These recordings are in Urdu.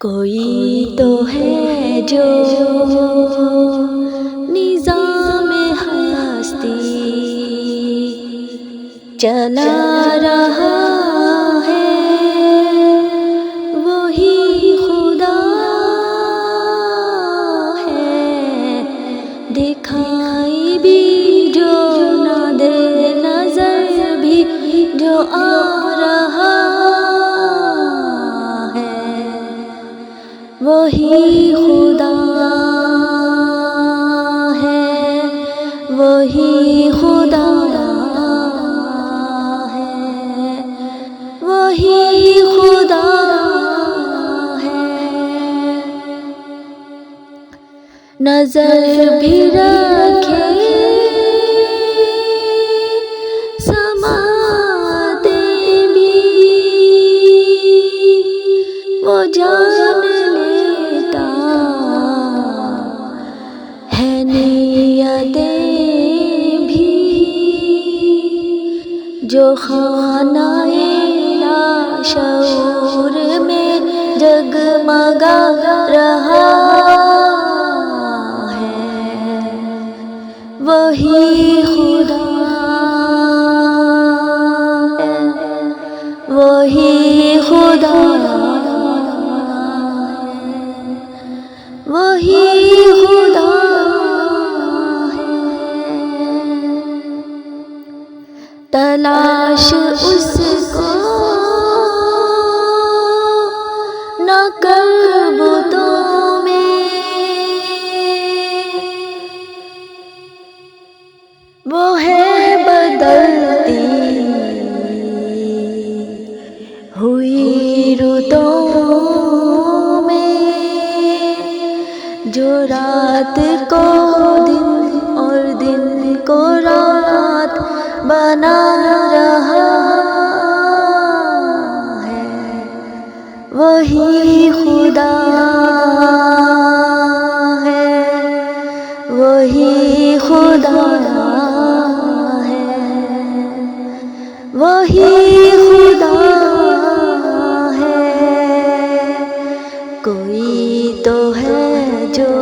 کوئی تو ہے جو نظام ہستی چلا رہا ہے، وہی خدا ہے، دکھائی بھی جو نہ دے، نظر بھی جو آ رہا ہے، وہی خدا ہے، وہی خدا ہے، وہی خدا ہے۔ نظر بھی رکھے سماتے بھی، وہ جان لیتا ہے نیتیں بھی، جو خانہ لاشعور میں جگمگا رہا ہے، وہی خدا ہے، وہی خدا ہے، وہی خدا ہے۔ تلاش اس کو نہ کر بتوں میں، وہ ہے بدلتی ہوئی رتوں میں، جو رات کو دن اور دن کو رات بنا رہا ہے، وہی خدا ہے، وہی خدا ہے، وہی خدا ہے۔ کوئی تو ہے جو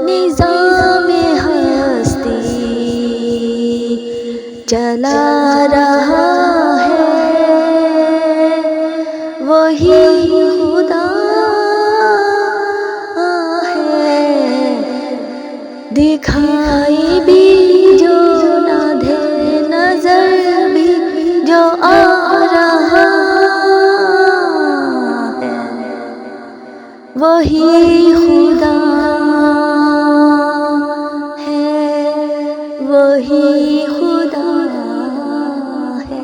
نظام ہستی چلا رہا ہے، وہی خدا ہے، دکھائی بھی جو نہ دے، نظر بھی جو آ رہا ہے، وہی خدا ہے، وہی خدا ہے،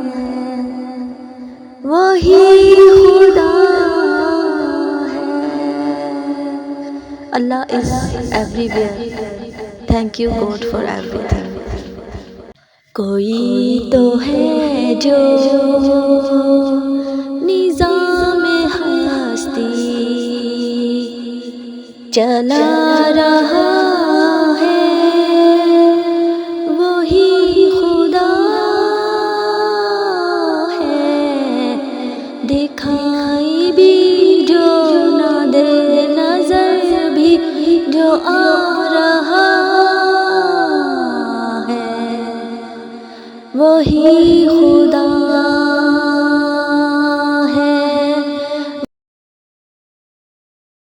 وہی خدا ہے۔ اللہ is everywhere. Thank you God for everything. کوئی تو ہے جو نظام ہستی چلا رہا ہے، وہی خدا ہے، دکھائی بھی جو نہ دے، نظر بھی جو آ رہا ہے، وہی